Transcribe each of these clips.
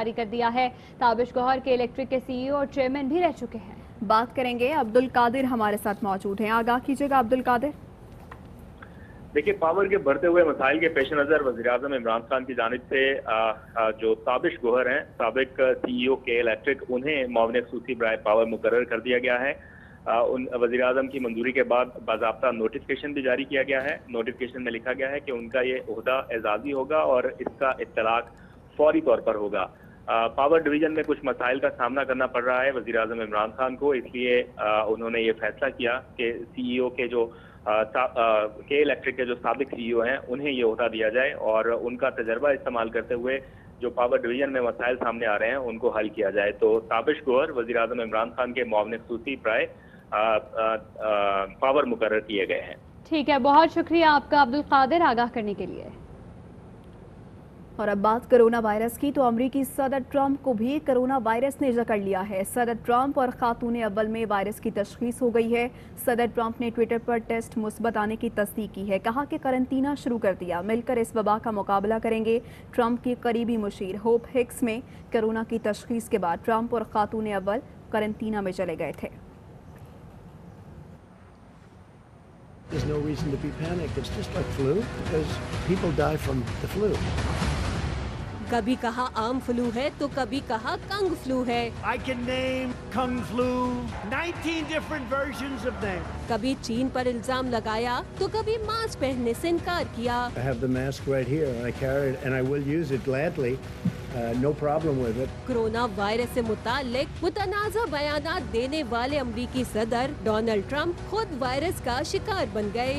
जारी कर दिया है। ताबिश गौहर के इलेक्ट्रिक के CEO और चेयरमैन भी रह चुके हैं। बात करेंगे, अब्दुल कादिर हमारे साथ मौजूद हैं। आगाह कीजिएगा अब्दुल कादिर। देखिए, पावर के बढ़ते हुए मसाइल के पेश नज़र वज़ीर-ए-आज़म इमरान खान की जानिब से जो ताबिश गौहर हैं, साबिक CEO के इलेक्ट्रिक, उन्हें मुआविन ख़ुसूसी बराए पावर मुकर्रर कर दिया गया है। उन वज़ीर-ए-आज़म की मंजूरी के बाद बाज़ाब्ता नोटिफिकेशन भी जारी किया गया है। नोटिफिकेशन में लिखा गया है कि उनका ये ओहदा एजाज़ी होगा और इसका इत्तलाक फौरी तौर पर होगा। पावर डिवीज़न में कुछ मसाइल का सामना करना पड़ रहा है वज़ीर-ए-आज़म इमरान खान को, इसलिए उन्होंने ये फैसला किया कि CEO के जो के इलेक्ट्रिक के जो साबिक CEO हैं, उन्हें ये ओहदा दिया जाए और उनका तजर्बा इस्तेमाल करते हुए जो पावर डिवीजन में मसाइल सामने आ रहे हैं उनको हल किया जाए। तो ताबिश गौहर वज़ीर-ए-आज़म इमरान खान के मुआविन ख़ुसूसी बराए पावर मुकर्रर किए गए हैं। ठीक है, बहुत शुक्रिया आपका अब्दुल कादिर आगाह करने के लिए। और अब बात कोरोना वायरस की, तो अमरीकी सदर ट्रंप को भी कोरोना वायरस ने जकड़ लिया है। सदर ट्रंप और खातून अव्वल में वायरस की तशखीस हो गई है। सदर ट्रंप ने ट्विटर पर टेस्ट मुस्बत आने की तस्दीक की है। कहा कि करंतना शुरू कर दिया, मिलकर इस वबा का मुकाबला करेंगे। ट्रंप की करीबी मुशीर होप हिक्स में कोरोना की तशखीस के बाद ट्रंप और खातून अव्वल करंतना में चले गए थे। There's no reason to be panicked. It's just like flu because people die from the flu. कभी कहा आम फ्लू है तो कभी कहा कंग फ्लू है। I can name kung flu 19 different versions of them. कभी चीन पर इल्जाम लगाया तो कभी मास्क पहनने से इनकार किया। I have the mask right here. I carry it and I will use it gladly. No problem with it. Corona virus से मुताल्लिक मुतनाज़ा बयानात देने वाले अमरीकी सदर डोनाल्ड ट्रंप खुद वायरस का शिकार बन गए।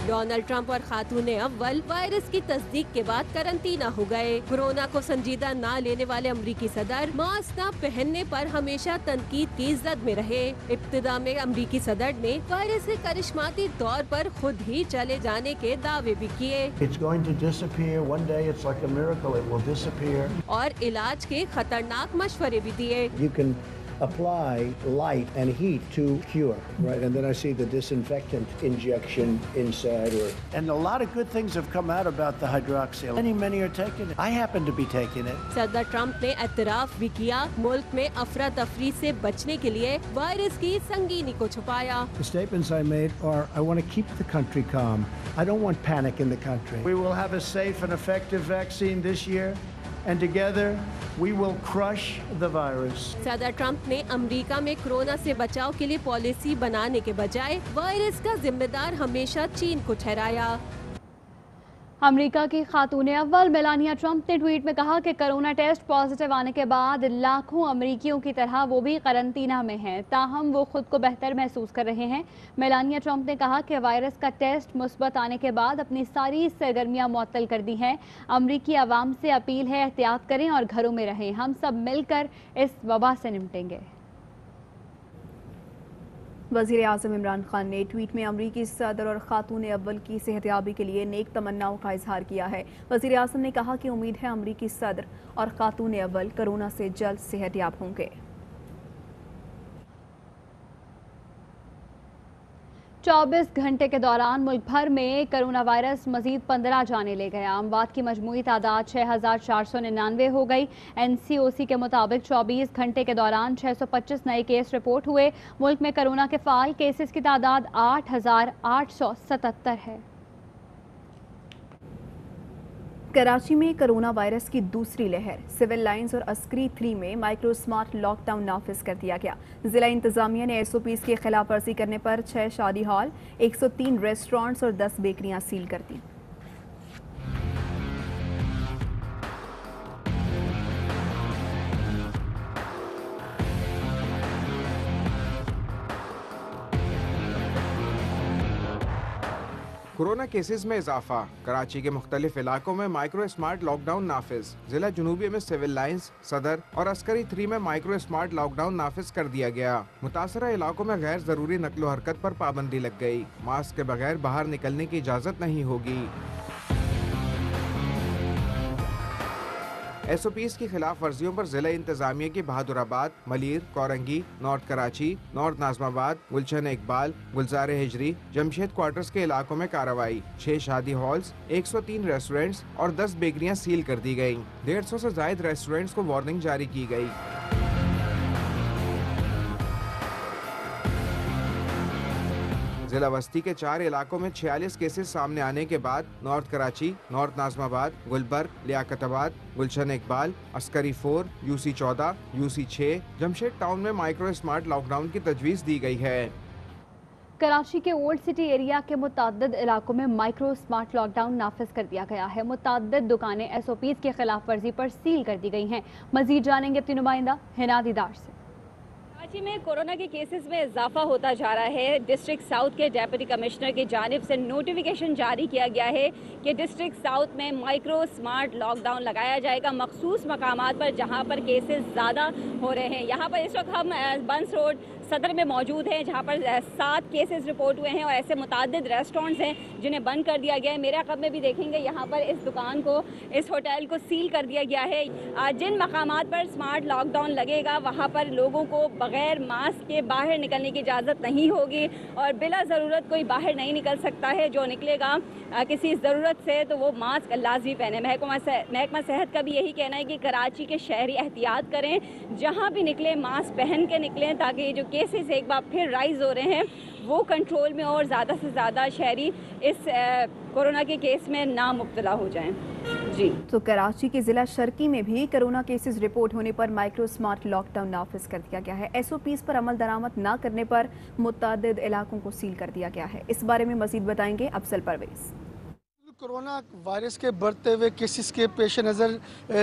डोनाल्ड ट्रंप और खातून अव्वल वायरस की तस्दीक के बाद करंतना हो गए। कोरोना को संजीदा ना लेने वाले अमरीकी सदर मास्क न पहनने पर हमेशा तनकीद की जद में रहे। इब्तिदा में अमरीकी सदर ने वायरस से करिश्माती तौर पर खुद ही चले जाने के दावे भी किए। It's going to disappear one day. It's like a miracle. It will disappear. और इलाज के खतरनाक मशवरे भी दिए। You can apply light and heat to cure, right? And then I see the disinfectant injection inside. And a lot of good things have come out about the hydroxyl. Many are taking it. I happen to be taking it. सदर Trump ने एतराफ भी किया, मुल्क में अफरा तफरी से बचने के लिए वायरस की संगीनी को छुपाया। The statements I made are, I want to keep the country calm. I don't want panic in the country. We will have a safe and effective vaccine this year. And together we will crush the virus. सदर Trump ने America में corona से बचाव के लिए policy बनाने के बजाय वायरस का जिम्मेदार हमेशा चीन को ठहराया। अमेरिका की खातून अव्वल मेलानिया ट्रंप ने ट्वीट में कहा कि कोरोना टेस्ट पॉजिटिव आने के बाद लाखों अमरीकियों की तरह वो भी करंतना में हैं, ताहम वो खुद को बेहतर महसूस कर रहे हैं। मेलानिया ट्रंप ने कहा कि वायरस का टेस्ट मुस्बत आने के बाद अपनी सारी सरगर्मियां मुअत्तल कर दी हैं। अमरीकी आवाम से अपील है, एहतियात करें और घरों में रहें। हम सब मिलकर इस वबा से निपटेंगे। वज़ीर-ए-आज़म इमरान खान ने ट्वीट में अमरीकी सदर और खातून अव्वल की सेहतयाबी के लिए नेक तमन्नाओं का इजहार किया है। वज़ीर-ए-आज़म ने कहा कि उम्मीद है अमरीकी सदर और खातून अव्वल कोरोना से जल्द सेहतयाब होंगे। 24 घंटे के दौरान मुल्क भर में कोरोना वायरस मजीद 15 जाने ले गया। अमवात की मजमूई तादाद 6499 हो गई। NCOC के मुताबिक 24 घंटे के दौरान 625 नए केस रिपोर्ट हुए। मुल्क में कोरोना के फाल केसेस की तादाद 8877 है। कराची में कोरोना वायरस की दूसरी लहर, सिविल लाइंस और अस्करी 3 में माइक्रो स्मार्ट लॉकडाउन नाफिज कर दिया गया। जिला इंतजामिया ने SOPs की खिलाफ वर्जी करने पर 6 शादी हॉल, 103 रेस्टोरेंट्स और 10 बेकरियां सील कर दी। कोरोना केसेस में इजाफा, कराची के मुख्तलिफ इलाकों में माइक्रो स्मार्ट लॉकडाउन नाफिज। जिला जुनूबी में सिविल लाइंस, सदर और अस्करी 3 में माइक्रो स्मार्ट लॉकडाउन नाफिज कर दिया गया। मुतासरा इलाकों में गैर जरूरी नकलो हरकत पर पाबंदी लग गई। मास्क के बगैर बाहर निकलने की इजाजत नहीं होगी। SOPs की खिलाफ वर्जियों पर जिला इंतजामिया की बहादुराबाद, मलीर, कोरंगी, नॉर्थ कराची, नॉर्थ नाजमाबाद, गुलशन इकबाल, गुलजार हिजरी, जमशेद क्वार्टर्स के इलाकों में कार्रवाई। 6 शादी हॉल्स, 103 रेस्टोरेंट्स और 10 बेकरियां सील कर दी गयी। 150 से ज्यादा रेस्टोरेंट्स को वार्निंग जारी की गई। जिला बस्ती के 4 इलाकों में 46 केसेस सामने आने के बाद north Karachi, north Nazimabad, Gulberg, Liaquatabad, Gulshan Iqbal, Askari 4, UC 14, UC 6, Jamshed town में माइक्रो स्मार्ट लॉकडाउन की तजवीज दी गई है। कराची के ओल्ड सिटी एरिया के मुताद्दिद इलाकों में माइक्रो स्मार्ट लॉकडाउन नाफिज कर दिया गया है। मुताद्दिद दुकानें SOPs की खिलाफ वर्जी पर सील कर दी गई हैं। मजीद जानेंगे अपनी नुमाइंदा हिना दीदार से। कराची में कोरोना के केसेस में इजाफा होता जा रहा है। डिस्ट्रिक्ट साउथ के डेप्यूटी कमिश्नर की जानिब से नोटिफिकेशन जारी किया गया है कि डिस्ट्रिक्ट साउथ में माइक्रो स्मार्ट लॉकडाउन लगाया जाएगा मखसूस मकामात पर जहां पर केसेस ज़्यादा हो रहे हैं। यहाँ पर इस वक्त हम बंस रोड सदर में मौजूद हैं जहाँ पर 7 केसेस रिपोर्ट हुए हैं और ऐसे मुतादिद रेस्टोरेंट्स हैं जिन्हें बंद कर दिया गया है। मेरे अक़ब में भी देखेंगे यहाँ पर इस दुकान को, इस होटल को सील कर दिया गया है। जिन मकामात पर स्मार्ट लॉकडाउन लगेगा वहाँ पर लोगों को बग़ैर मास्क के बाहर निकलने की इजाज़त नहीं होगी और बिला ज़रूरत कोई बाहर नहीं निकल सकता है। जो निकलेगा किसी ज़रूरत से तो वो मास्क लाजमी पहने। महकमा सेहत का भी यही कहना है कि कराची के शहरी एहतियात करें, जहाँ भी निकलें मास्क पहन के निकलें ताकि जो केसेस एक बार फिर राइज हो रहे हैं वो कंट्रोल में और ज़्यादा से ज़्यादा शहरी इस कोरोना के केस में ना मुब्तला हो जाएं। जी तो कराची के ज़िला शर्की में भी कोरोना केसेस रिपोर्ट होने पर माइक्रो स्मार्ट लॉकडाउन नाफिज कर दिया गया है। SOPs पर अमल दरामद न करने पर मुतादिद इलाकों को सील कर दिया गया है। इस बारे में मजीद बताएंगे अफजल परवेज। कोरोना वायरस के बढ़ते हुए केसेस के पेश नज़र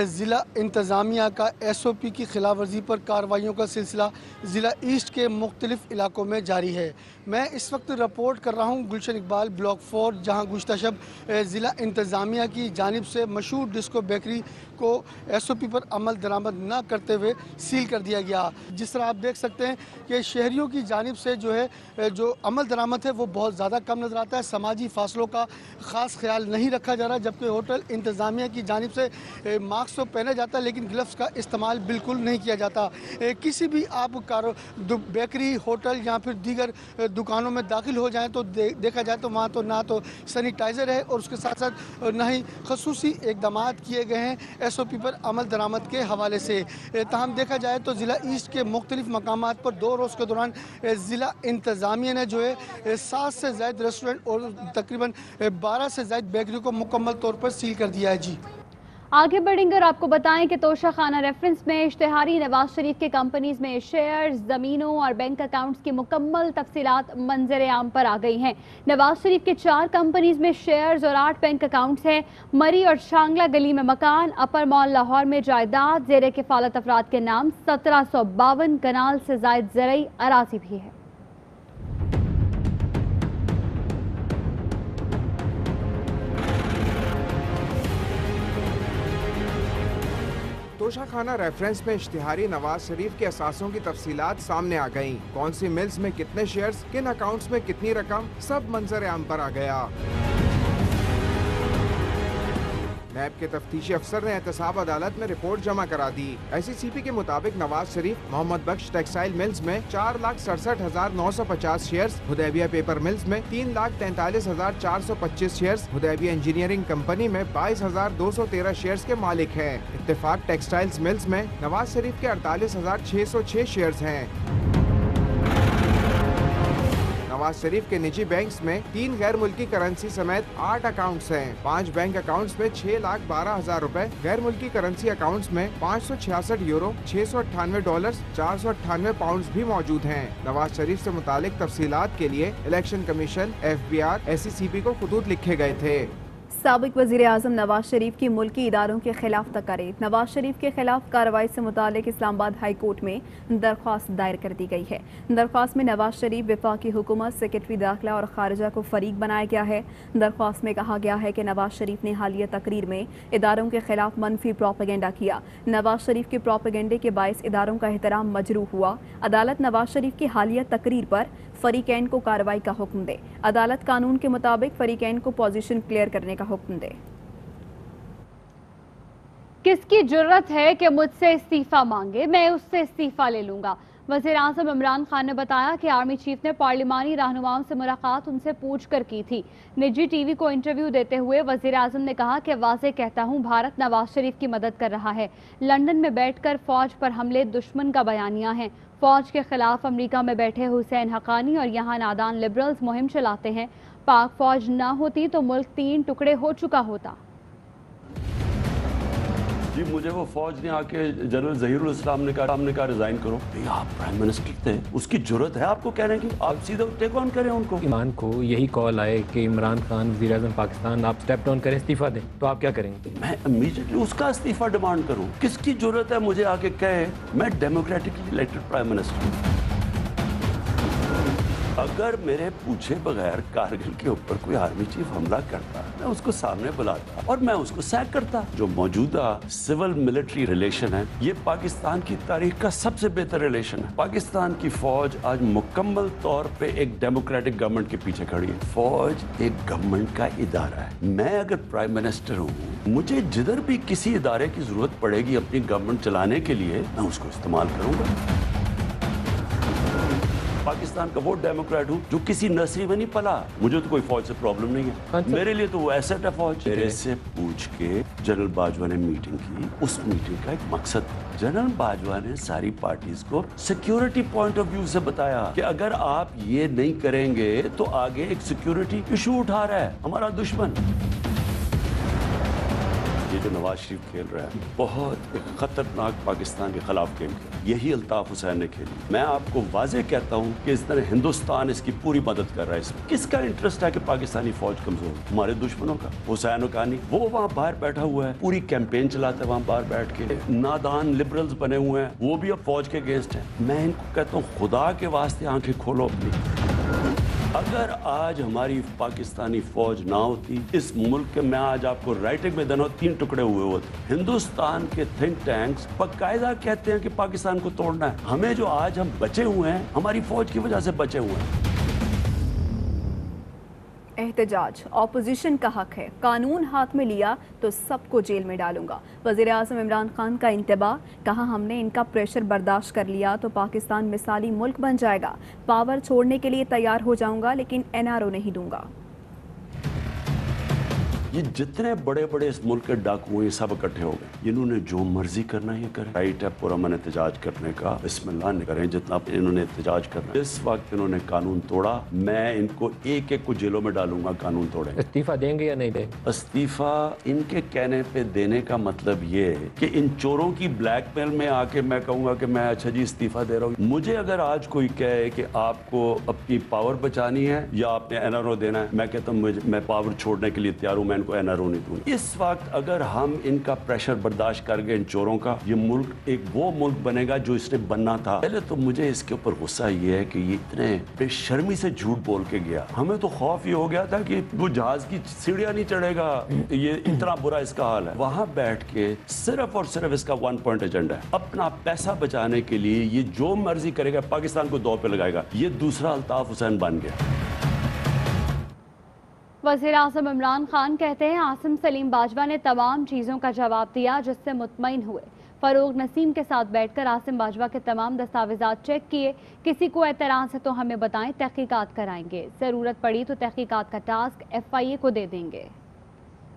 ज़िला इंतज़ामिया का SOP की खिलाफ वर्जी पर कार्रवाइयों का सिलसिला ज़िला ईस्ट के मुख्तलिफ इलाकों में जारी है। मैं इस वक्त रिपोर्ट कर रहा हूँ गुलशन इकबाल ब्लॉक 4, जहाँ गुज़श्ता शब ज़िला इंतज़ामिया की जानिब से मशहूर डिस्को बेकरी को SOP पर अमल दरामद न करते हुए सील कर दिया गया। जिस तरह आप देख सकते हैं कि शहरियों की जानिब से जो अमल दरामद है वो बहुत ज़्यादा कम नज़र आता है। समाजी फासलों का ख़ास ख्याल नहीं रखा जा रहा, जबकि होटल इंतज़ामिया की जानिब से मास्क तो पहना जाता है लेकिन ग्लव्स का इस्तेमाल बिल्कुल नहीं किया जाता। किसी भी आप बेकरी, होटल या फिर दीगर दुकानों में दाखिल हो जाएं तो देखा जाए तो वहाँ तो ना तो सैनिटाइज़र है और उसके साथ साथ ना ही खसूसी इक़दामात किए गए हैं SOP पर अमल दरामद के हवाले से। ताहम देखा जाए तो ज़िला ईस्ट के मुख्तलिफ मकामात पर 2 रोज़ के दौरान ज़िला इंतज़ामिया ने 7 से ज़ायद रेस्टोरेंट और तकरीबन 12 से ज़ायद बेकरी को मुकम्मल तौर पर सील कर दिया है। जी आगे बढ़ेंगे और आपको बताएं कि तोशा खाना रेफरेंस में इश्तिहारी नवाज शरीफ के कंपनीज में शेयर्स, ज़मीनों और बैंक अकाउंट्स की मुकम्मल तफसीलात मंजर आम पर आ गई हैं। नवाज शरीफ के 4 कंपनीज में शेयर्स और 8 बैंक अकाउंट्स हैं। मरी और शांगला गली में मकान, अपर मॉल लाहौर में जायदाद ज़ेरे किफ़ालत अफराद के नाम, 1752 कनाल से ज़ायद ज़रई अराज़ी भी है। तोशा खाना रेफरेंस में इश्तिहारी नवाज शरीफ के असासों की तफसीलात सामने आ गईं। कौन सी मिल्स में कितने शेयर्स, किन अकाउंट्स में कितनी रकम, सब मंजर आम पर आ गया। नैब के तफ्तीशी अफसर ने एहतसाब अदालत में रिपोर्ट जमा करा दी। SCCP के मुताबिक नवाज शरीफ मोहम्मद बख्श टेक्सटाइल मिल्स में 4,67,950 शेयर्स, हुदैबिया पेपर मिल्स में 3,43,425 शेयर्स, हुदैबिया इंजीनियरिंग कंपनी में 22,213 शेयर्स के मालिक हैं। इत्तेफाक टेक्सटाइल्स मिल्स में नवाज शरीफ के 48,606 शेयर्स हैं। नवाज शरीफ के निजी बैंक्स में 3 गैर मुल्की करेंसी समेत 8 अकाउंट्स हैं। 5 बैंक अकाउंट्स में 6,12,000 रुपए, गैर मुल्की करेंसी अकाउंट्स में 566 यूरो, 698 डॉलर्स, 498 पाउंड्स भी मौजूद हैं। नवाज शरीफ से मुतालिक तफसीलात के लिए इलेक्शन कमीशन, FBR, SCCP को खुतूत लिखे गए थे। साबिक वज़ीर आज़म नवाज शरीफ की मुल्की इदारों के खिलाफ तकारीर। नवाज शरीफ के खिलाफ कार्रवाई से मुतालिक इस्लामाबाद हाई कोर्ट में दरख्वास्त दायर कर दी गई है। दरख्वास्त में नवाज शरीफ, वफाकी हुकूमत, सेक्रेटरी दाखिला और खारजा को फरीक बनाया गया है। दरख्वास्त में कहा गया है कि नवाज शरीफ ने हालिया तकरीर में इदारों के खिलाफ मनफी प्रोपेगेंडा किया। नवाज शरीफ के प्रोपेगेंडे के बायस इदारों का एहतराम मजरूह हुआ। अदालत नवाज शरीफ की हालिया तकरीर पर फरीकैन को कार्रवाई का हुक्म दे। अदालत कानून के मुताबिक फरीकैन को पोजीशन क्लियर करने का हुक्म दे। کس کی جرت ہے کہ مجھ سے استعفیٰ مانگے، میں اس سے استعفیٰ لے لوں گا۔ وزیر اعظم عمران خان نے بتایا کہ آرمی چیف نے پارلیمانی رہنماؤں سے ملاقات ان سے پوچھ کر کی تھی۔ نجی ٹی وی کو انٹرویو دیتے ہوئے وزیر اعظم نے کہا کہ واضح کہتا ہوں بھارت نواز شریف کی مدد کر رہا ہے۔ لندن میں بیٹھ کر فوج پر حملے دشمن کا بیانیہ ہیں۔ فوج کے خلاف امریکہ میں بیٹھے حسین حقانی اور یہاں نادان لبرلز مہم چلاتے ہیں۔ پاک فوج نہ ہوتی تو ملک 3 ٹکڑے ہو چکا ہوتا۔ جی مجھے وہ فوج نے آ کے جنرل ظہیر الاسلام نے کہا ریزائن کرو۔ آپ پرائم منسٹر تھے، اس کی جرت ہے آپ کو کہنے کی؟ آپ سیدھا ٹیک آن کریں ان کو۔ ایمان کو یہی کال آئے کہ عمران خان وزیر اعظم پاکستان آپ سٹیپ ڈاؤن کریں، استعفیٰ دیں، تو آپ کیا کریں گے؟ میں امیڈیٹلی اس کا استعفیٰ ڈیمانڈ کروں۔ کس کی جرت ہے مجھے آ کے کہے میں ڈیموکریٹکلی الیکٹڈ پرائم منسٹر ہوں؟ اگر میرے پوچھے بغیر کارگل کے اوپر کوئی آرمی چیف حملہ کرتا، میں اس کو سامنے بلاتا اور میں اس کو سیک کرتا۔ جو موجودہ سول ملٹری ریلیشن ہے یہ پاکستان کی تاریخ کا سب سے بہتر ریلیشن ہے۔ پاکستان کی فوج آج مکمل طور پہ ایک ڈیموکریٹک گورنمنٹ کے پیچھے کھڑی ہے۔ فوج ایک گورنمنٹ کا ادارہ ہے۔ میں اگر پرائم منسٹر ہوں، مجھے جدھر بھی کسی ادارے کی ضرورت پڑے گی اپنی گورنمنٹ چلانے کے لیے، میں اس کو استعمال کروں گا۔ پاکستان کا وہ ڈیموکریٹ ہوں جو کسی نرسری میں نہیں پلا۔ مجھے تو کوئی فوج سے پرابلم نہیں ہے، میرے لیے تو وہ ایسٹ ہے فوج۔ میرے سے پوچھ کے جنرل باجوہ نے میٹنگ کی، اس میٹنگ کا ایک مقصد تھا۔ جنرل باجوہ نے ساری پارٹیز کو سیکیورٹی پوائنٹ آف ویو سے بتایا کہ اگر آپ یہ نہیں کریں گے تو آگے ایک سیکیورٹی ایشو اٹھا رہا ہے ہمارا دشمن۔ یہ جو نواز شریف کھیل رہا ہے بہت ایک خطرناک پاکستان کے خلاف گیم کھیل، یہی الطاف حسین نے کھیلی۔ میں آپ کو واضح کہتا ہوں کہ اس طرح ہندوستان اس کی پوری مدد کر رہا ہے۔ اس میں کس کا انٹرسٹ ہے کہ پاکستانی فوج کمزور؟ ہمارے دشمنوں کا۔ حسین حقانی وہ وہاں باہر بیٹھا ہوا ہے، پوری کیمپین چلاتا ہے وہاں باہر بیٹھ کے۔ نادان لبرلز بنے ہوئے ہیں، وہ بھی اب فوج کے اگینسٹ ہیں۔ میں ان کو کہتا ہوں خدا کے واسطے آنکھیں کھولو اپنی۔ اگر آج ہماری پاکستانی فوج نہ ہوتی، اس ملک کے میں آج آپ کو رائٹنگ میں دنوں 3 ٹکڑے ہوئے ہوتے۔ ہندوستان کے تھنک ٹینکس باقاعدہ کہتے ہیں کہ پاکستان کو توڑنا ہے۔ ہمیں جو آج ہم بچے ہوئے ہیں ہماری فوج کی وجہ سے بچے ہوئے ہیں۔ احتجاج اپوزیشن کا حق ہے، قانون ہاتھ میں لیا تو سب کو جیل میں ڈالوں گا۔ وزیر اعظم عمران خان کا انتباہ، کہا ہم نے ان کا پریشر برداشت کر لیا تو پاکستان مثالی ملک بن جائے گا۔ پاور چھوڑنے کے لیے تیار ہو جاؤں گا لیکن NRO نہیں دوں گا۔ یہ جتنے بڑے بڑے اس ملک کے ڈاکو ہیں یہ سب اکٹھے ہو گئے۔ انہوں نے جو مرضی کرنا یہ کریں، رائٹ ہے پرامن احتجاج کرنے کا، بسم اللہ نہ کریں جتنا انہوں نے احتجاج کرنا۔ اس وقت انہوں نے قانون توڑا، میں ان کو ایک ایک کو جیلوں میں ڈالوں گا قانون توڑیں۔ استعفیٰ دیں گے یا نہیں دیں گے؟ استعفیٰ ان کے کہنے پہ دینے کا مطلب یہ ہے کہ ان چوروں کی بلیک میل میں آ کے میں کہوں گا کہ میں اچھا جی استعفیٰ دے رہا ہوں۔ مجھے اگر آج کوئی کہے کہ آپ کو اپنی پاور بچانی ہے یا آپ نے NRO دینا ہے، میں کہتا ہوں میں پاور چھوڑنے کے لیے تیار ہوں، میں ان کو NRO نہیں دوں۔ اس وقت اگر ہم ان کا پریشر برداشت کر گئے ان چوروں کا، یہ ملک ایک وہ ملک بنے گا جو اس نے بننا تھا۔ پہلے تو مجھے اس کے اوپر غصہ یہ ہے کہ یہ اتنے بے شرمی سے جھوٹ بول کے گیا۔ ہمیں تو خوف یہ ہو گیا تھا کہ وہ جہاز کی سیڑھیاں نہیں چڑھے گا، یہ اتنا برا اس کا حال ہے۔ وہاں بیٹھ کے صرف اور صرف اس کا 1 پوائنٹ ایجنڈا ہے، اپنا پیسہ بچانے کے لیے یہ جو مرضی کرے گا، پاکستان کو دو پہ لگائے گا۔ یہ دوسرا الطاف حسین بن گیا۔ وزیر اعظم عمران خان کہتے ہیں عاصم سلیم باجوہ نے تمام چیزوں کا جواب دیا جس سے مطمئن ہوئے۔ فروغ نسیم کے ساتھ بیٹھ کر عاصم باجوہ کے تمام دستاویزات چیک کیے۔ کسی کو اعتراض ہے تو ہمیں بتائیں، تحقیقات کرائیں گے، ضرورت پڑی تو تحقیقات کا ٹاسک FIA کو دے دیں گے۔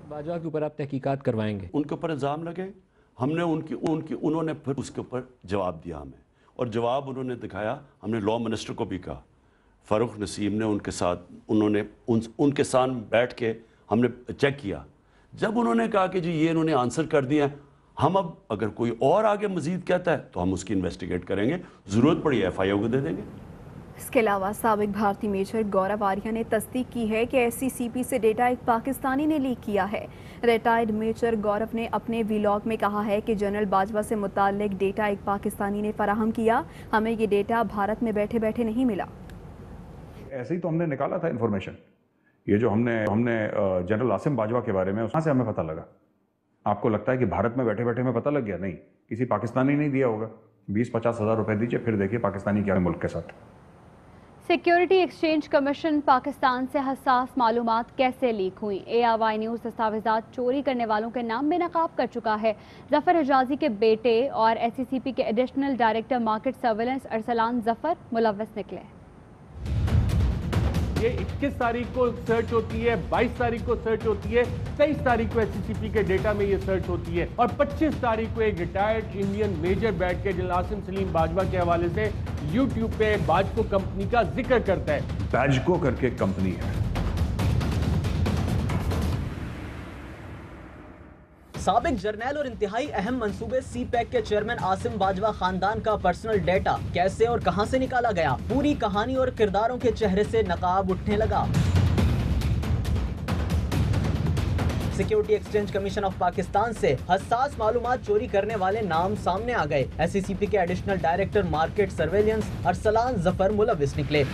باجوہ کے اوپر آپ تحقیقات کروائیں گے؟ ان کے اوپر الزام لگے، ہم نے انہوں نے پھر اس کے اوپر جواب دیا ہمیں، اور جواب انہوں نے دکھایا۔ ہم نے لاء منسٹر کو بھی کہا، فاروق نسیم نے ان کے ساتھ ان کے ساتھ بیٹھ کے ہم نے چیک کیا۔ جب انہوں نے کہا کہ جی یہ انہوں نے آنسر کر دیا، ہم اب اگر کوئی اور آگے مزید کہتا ہے تو ہم اس کی انویسٹیگیٹ کریں گے، ضرورت پڑی FIA کو دے دیں گے۔ اس کے علاوہ سابق بھارتی میجر گورو آریہ نے تصدیق کی ہے کہ SCCP سے ڈیٹا ایک پاکستانی نے لیک کیا ہے۔ ریٹائرڈ میجر گورو نے اپنے ویلاگ میں کہا ہے کہ جنرل باجوہ سے متعلق ڈیٹا ایک پاکستانی نے فراہم کیا، ہمیں یہ ڈیٹا بھارت میں بیٹھے بیٹھے نہیں ملا۔ ایسے ہی تو ہم نے نکالا تھا انفارمیشن، یہ جو ہم نے جنرل عاصم باجوہ کے بارے میں، وہاں سے ہمیں پتہ لگا۔ آپ کو لگتا ہے کہ بھارت میں بیٹھے بیٹھے ہمیں پتہ لگ گیا؟ نہیں، کسی پاکستانی نہیں دیا ہوگا۔ 20-50 ہزار روپے دیجئے، پھر دیکھیے پاکستانی کیا ہے ملک کے ساتھ۔ सिक्योरिटी एक्सचेंज कमीशन पाकिस्तान से हसास मालूमात कैसे लीक हुई? ARY न्यूज़ दस्तावेजात चोरी करने वालों के नाम बेनकाब कर चुका है। जफर हिजाजी के बेटे और SCCP के additional director market surveillance Arsalan Zafar मुलव्वस निकले। ये 21 तारीख को सर्च होती है, 22 तारीख को सर्च होती है, 23 तारीख को SCCP के डेटा में ये सर्च होती है और 25 तारीख को एक रिटायर्ड इंडियन मेजर बैठ के जनरल आसिम सलीम बाजवा के हवाले से YouTube पे बाजको कंपनी का जिक्र करता है। बाजको करके कंपनी है। साबिक जर्नैल और इंतहाई अहम मंसूबे CPEC के चेयरमैन आसिम बाजवा खानदान का पर्सनल डेटा कैसे और कहां से निकाला गया? पूरी कहानी और किरदारों के चेहरे से नकाब उठने लगा। Security exchange commission of Pakistan से हसास मालूमात चोरी करने वाले नाम सामने आ गए। SCCP के additional director market surveillance Arsalan Zafar मुलव्वस निकले।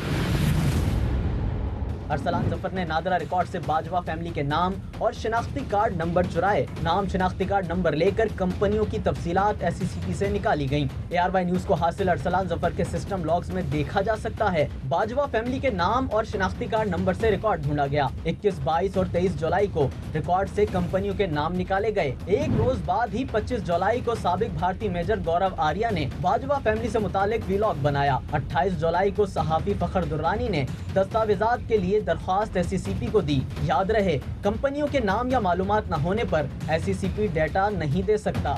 अरसलान जफर ने नादरा रिकॉर्ड से बाजवा फैमिली के नाम और शिनाख्ती कार्ड नंबर चुराए। नाम शिनाख्ती कार्ड नंबर लेकर कंपनियों की तफसीलात SCCP से निकाली गईं। ARY न्यूज़ को हासिल अरसलान जफर के सिस्टम लॉग्स में देखा जा सकता है। बाजवा फैमिली के नाम और शिनाख्ती कार्ड नंबर से रिकॉर्ड ढूंढा गया। 21, 22 और 23 जुलाई को रिकॉर्ड से कंपनियों के नाम निकाले गए। एक रोज बाद ही 25 जुलाई को साबिक भारतीय मेजर गौरव आर्या ने बाजवा फैमिली से मुतालिक वीलॉग बनाया। 28 जुलाई को सहाफी फखर दुर्रानी ने दस्तावेजात के लिए दरख्वास्त SCCP को दी। याद रहे, कंपनियों के नाम या मालूमात न होने पर SCCP डेटा नहीं दे सकता।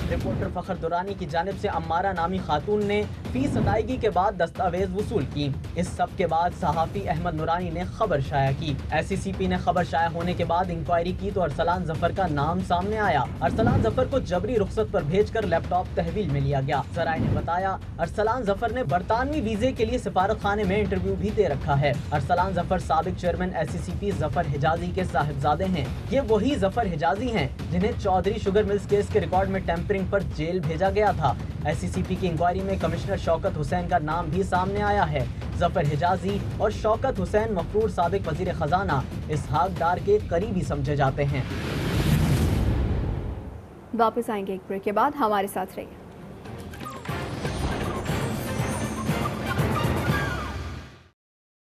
रिपोर्टर फखर दुरानी की जानिब से अम्मारा नामी खातून ने फीस अदायगी के बाद दस्तावेज वसूल की। इस सब के बाद सहाफी अहमद नूरानी ने खबर शाया की। SCCP ने खबर शाया होने के बाद इंक्वायरी की तो अरसलान जफर का नाम सामने आया। अरसलान जफर को जबरी रुखसत पर भेजकर लैपटॉप तहवील में लिया गया। जराए ने बताया अरसलान जफर ने बरतानवी वीजे के लिए सिफारत खाने में इंटरव्यू भी दे रखा है। अरसलान जफर साबिक चेयरमैन SCCP जफर हिजाजी के साहिबजादे हैं। ये वही जफर हिजाजी हैं जिन्हें चौधरी शुगर मिल्स केस के रिकॉर्ड में टेम्परिंग पर जेल भेजा गया था। SCCP की इंक्वायरी में कमिश्नर शौकत हुसैन का नाम भी सामने आया है। जफर हिजाजी और शौकत हुसैन मफरूर साबिक वजीर खजाना इसहाक डार के करीबी समझे जाते हैं। वापस आएंगे एक ब्रेक के बाद, हमारे साथ रहिए।